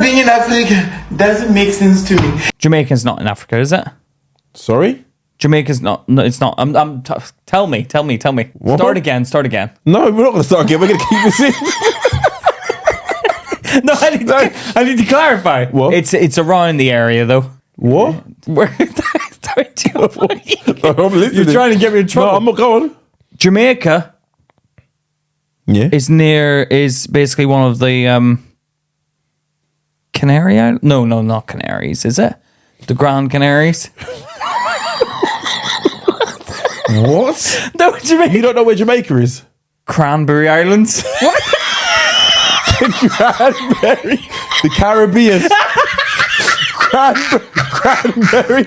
being in Africa doesn't make sense to me. Jamaica's not in Africa, is it? Sorry? Jamaica's not. No, it's not. Tell me. What? Start again. No, we're not going to start again. We're going to keep this in. No, I need to clarify. What? It's around the area, though. What? Where? I'm listening. You're trying to get me in trouble. No, I'm not going. Jamaica Yeah. is basically one of the Canary Islands. No, not Canaries. Is it the Grand Canaries? What? No, Jamaica. You don't know where Jamaica is? Cranberry Islands. What? Cranberry. The Caribbean. Cranberry.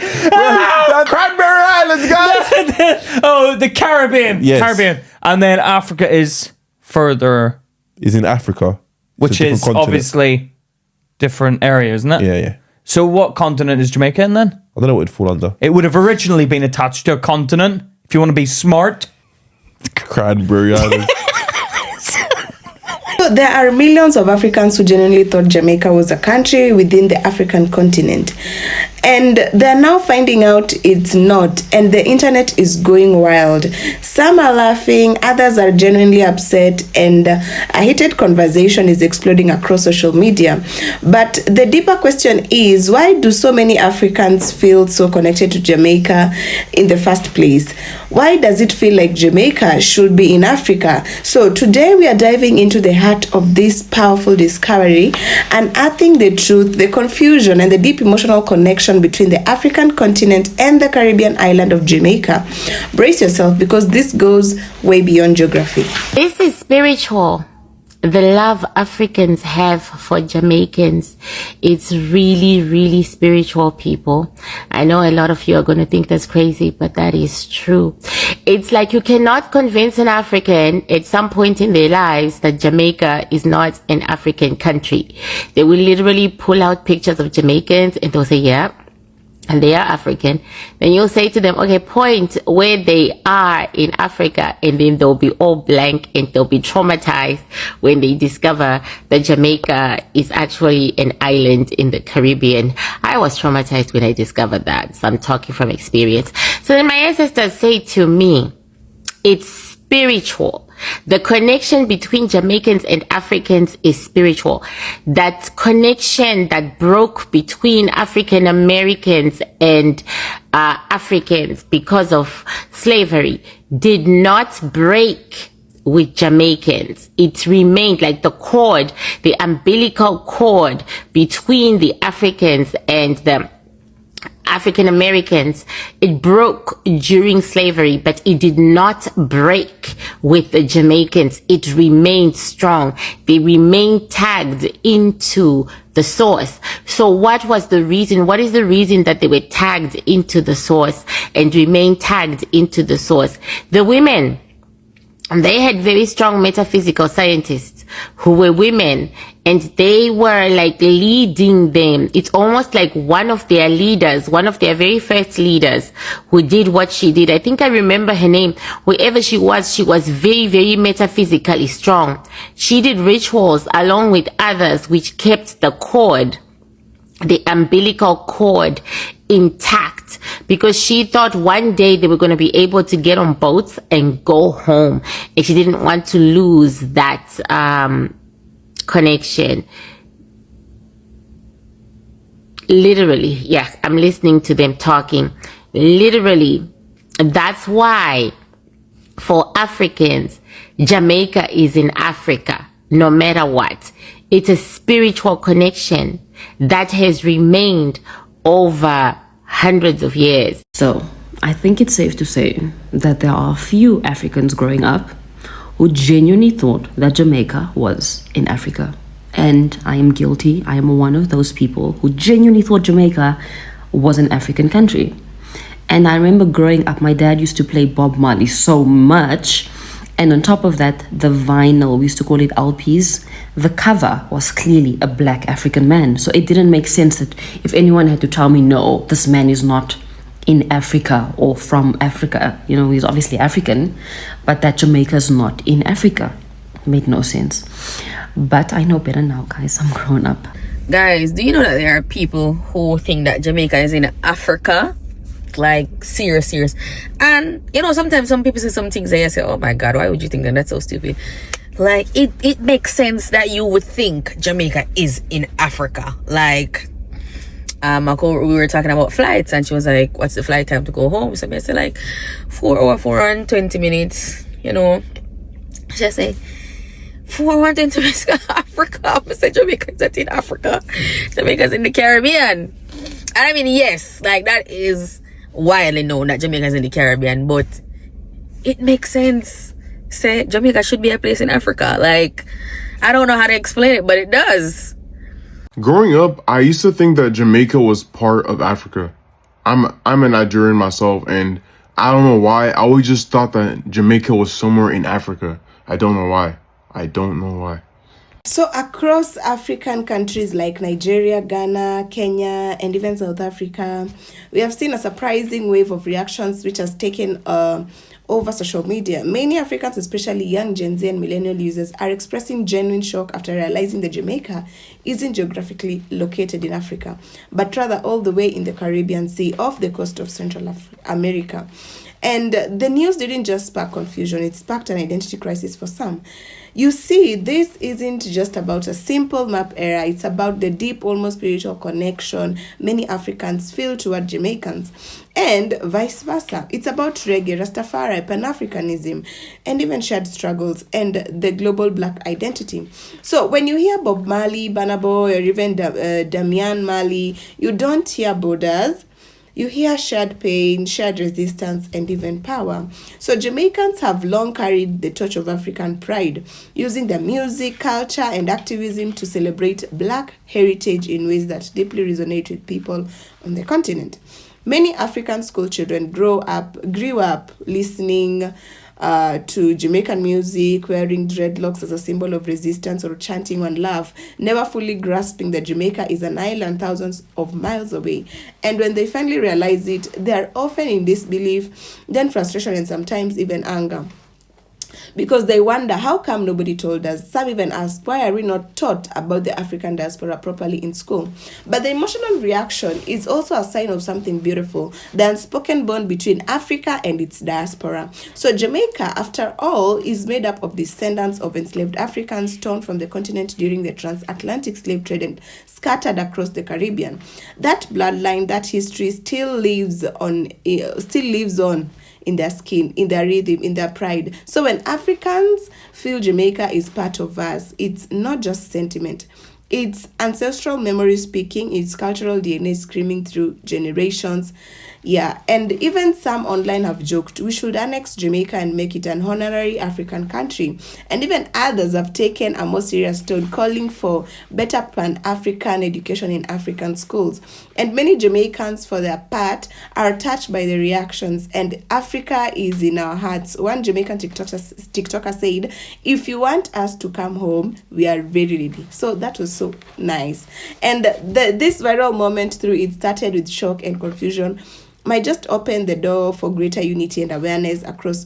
Cranberry Islands, guys. Oh, the Caribbean. Yes. Caribbean. And then Africa is further, Is in Africa. which is obviously different areas, isn't it? Yeah. So what continent is Jamaica in then? I don't know what it'd fall under. It would have originally been attached to a continent. If you want to be smart. Cranberry Islands. There are millions of Africans who genuinely thought Jamaica was a country within the African continent. And they're now finding out it's not, and the internet is going wild. Some are laughing, others are genuinely upset, and a heated conversation is exploding across social media. But the deeper question is, why do so many Africans feel so connected to Jamaica in the first place? Why does it feel like Jamaica should be in Africa? So today we are diving into the heart of this powerful discovery, unearthing the truth, the confusion, and the deep emotional connection between the African continent and the Caribbean island of Jamaica. Brace yourself, because this goes way beyond geography. This is spiritual. The love Africans have for Jamaicans, it's really, really spiritual, people. I know a lot of you are going to think that's crazy, but that is true. It's like you cannot convince an African at some point in their lives that Jamaica is not an African country. They will literally pull out pictures of Jamaicans and they'll say, yeah, and they are African. Then you'll say to them, okay, point where they are in Africa, and then they'll be all blank and they'll be traumatized when they discover that Jamaica is actually an island in the Caribbean. I was traumatized when I discovered that, so I'm talking from experience. So then my ancestors say to me, it's spiritual. The connection between Jamaicans and Africans is spiritual. That connection that broke between African Americans and Africans because of slavery did not break with Jamaicans. It remained like the cord, the umbilical cord between the Africans and the African Americans. It broke during slavery, but it did not break with the Jamaicans. It remained strong. They remained tagged into the source. So what was the reason? What is the reason that they were tagged into the source and remained tagged into the source? The women, they had very strong metaphysical scientists who were women, and they were like leading them. It's almost like one of their leaders, one of their very first leaders who did what she did. I think I remember her name. Wherever she was very, very metaphysically strong. She did rituals along with others which kept the cord, the umbilical cord, intact, because she thought one day they were going to be able to get on boats and go home, and she didn't want to lose that connection. Literally, yeah, I'm listening to them talking. Literally, that's why for Africans, Jamaica is in Africa, no matter what. It's a spiritual connection that has remained over hundreds of years. So, I think it's safe to say that there are a few Africans growing up who genuinely thought that Jamaica was in Africa. And I am guilty. I am one of those people who genuinely thought Jamaica was an African country. And I remember growing up, my dad used to play Bob Marley so much. And on top of that, the vinyl, we used to call it LPs, the cover was clearly a black African man. So it didn't make sense that if anyone had to tell me, no, this man is not in Africa or from Africa, you know, he's obviously African, but that Jamaica is not in Africa. It made no sense. But I know better now, guys. I'm grown up. Guys, do you know that there are people who think that Jamaica is in Africa? Like, serious. And, you know, sometimes some people say some things and you say, oh my God, why would you think that? That's so stupid. Like, it makes sense that you would think Jamaica is in Africa. Like, we were talking about flights and she was like, what's the flight time to go home? So I said like 4 hours, 4 hours and 20 minutes, you know. She said 4 hours and 20 minutes Africa. I said Jamaica is not in Africa. Jamaica's in the Caribbean. And I mean, yes, like that is widely known that Jamaica's in the Caribbean, but it makes sense. Say Jamaica should be a place in Africa. Like, I don't know how to explain it, but it does. Growing up, I used to think that Jamaica was part of Africa. I'm a Nigerian myself, and I don't know why. I always just thought that Jamaica was somewhere in Africa. I don't know why. So across African countries like Nigeria, Ghana, Kenya, and even South Africa, we have seen a surprising wave of reactions which has taken over social media. Many Africans, especially young Gen Z and millennial users, are expressing genuine shock after realizing that Jamaica isn't geographically located in Africa, but rather all the way in the Caribbean Sea off the coast of Central America. And the news didn't just spark confusion, it sparked an identity crisis for some. You see, this isn't just about a simple map error, it's about the deep, almost spiritual connection many Africans feel toward Jamaicans, and vice versa. It's about reggae, Rastafari, Pan-Africanism, and even shared struggles and the global Black identity. So when you hear Bob Marley, Burna Boy, or even Damian Marley, you don't hear borders. You hear shared pain, shared resistance, and even power. So Jamaicans have long carried the torch of African pride, using their music, culture, and activism to celebrate Black heritage in ways that deeply resonate with people on the continent. Many African school children grew up listening to Jamaican music, wearing dreadlocks as a symbol of resistance, or chanting One Love, never fully grasping that Jamaica is an island thousands of miles away. And when they finally realize it, they are often in disbelief, then frustration, and sometimes even anger, because they wonder, how come nobody told us? Some even ask, why are we not taught about the African diaspora properly in school? But the emotional reaction is also a sign of something beautiful, the unspoken bond between Africa and its diaspora. So Jamaica, after all, is made up of descendants of enslaved Africans torn from the continent during the transatlantic slave trade and scattered across the Caribbean. That bloodline, that history still lives on in their skin, in their rhythm, in their pride. So when Africans feel Jamaica is part of us, it's not just sentiment. It's ancestral memory speaking, it's cultural DNA screaming through generations. Yeah, and even some online have joked, we should annex Jamaica and make it an honorary African country. And even others have taken a more serious tone, calling for better Pan-African education in African schools. And many Jamaicans, for their part, are touched by the reactions, and Africa is in our hearts. One Jamaican TikToker said, if you want us to come home, we are very ready. So that was so nice. And this viral moment, through it started with shock and confusion, might just open the door for greater unity and awareness across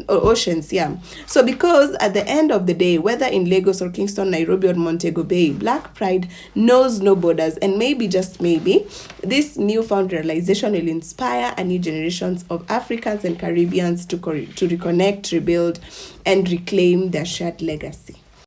oceans. Yeah. So because at the end of the day, whether in Lagos or Kingston, Nairobi or Montego Bay, Black pride knows no borders. And maybe, just maybe, this newfound realization will inspire a new generations of Africans and Caribbeans to reconnect, rebuild, and reclaim their shared legacy.